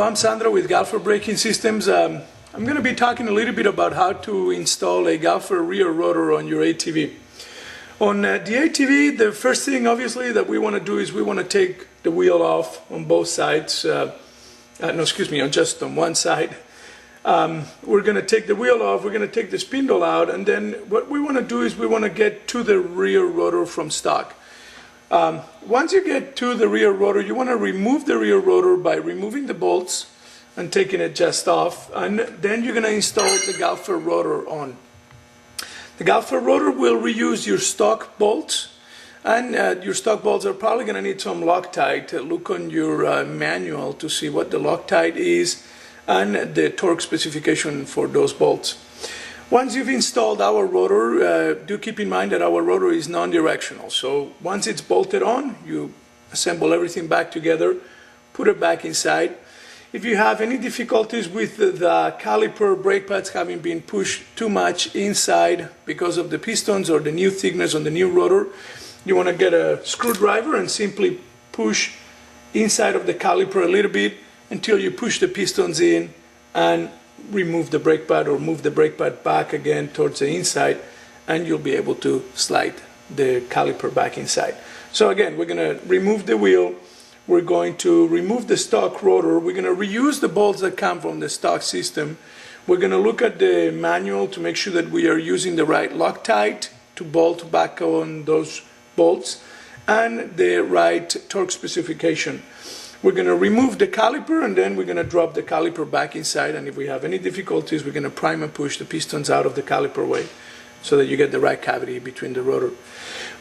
I'm Sandro with Galfer Braking Systems. I'm going to be talking a little bit about how to install a Galfer rear rotor on your ATV. On the ATV, the first thing obviously that we want to do is we want to take the wheel off on both sides. Just on one side. We're going to take the wheel off, we're going to take the spindle out, and then what we want to do is we want to get to the rear rotor from stock. Once you get to the rear rotor, you want to remove the rear rotor by removing the bolts and taking it just off, and then you're going to install the Galfer rotor on. The Galfer rotor will reuse your stock bolts, and your stock bolts are probably going to need some Loctite. Look on your manual to see what the Loctite is and the torque specification for those bolts. Once you've installed our rotor, do keep in mind that our rotor is non-directional. So once it's bolted on, you assemble everything back together, put it back inside. If you have any difficulties with the caliper brake pads having been pushed too much inside because of the pistons or the new thickness on the new rotor, you want to get a screwdriver and simply push inside of the caliper a little bit until you push the pistons in and remove the brake pad or move the brake pad back again towards the inside, and you'll be able to slide the caliper back inside. So again, we're going to remove the wheel, we're going to remove the stock rotor, we're going to reuse the bolts that come from the stock system. We're going to look at the manual to make sure that we are using the right Loctite to bolt back on those bolts and the right torque specification. We're going to remove the caliper, and then we're going to drop the caliper back inside, and if we have any difficulties, we're going to prime and push the pistons out of the caliper way so that you get the right cavity between the rotor.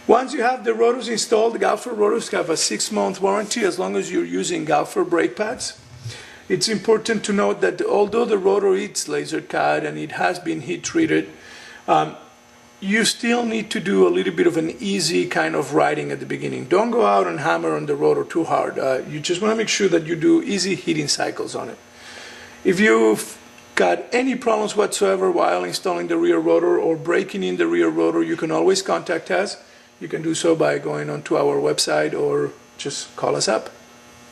Once you have the rotors installed, the Galfer rotors have a 6-month warranty as long as you're using Galfer brake pads. It's important to note that although the rotor is laser cut and it has been heat treated, you still need to do a little bit of an easy kind of riding at the beginning. Don't go out and hammer on the rotor too hard. You just want to make sure that you do easy heating cycles on it. If you've got any problems whatsoever while installing the rear rotor or breaking in the rear rotor, you can always contact us. You can do so by going onto our website or just call us up.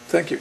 Thank you.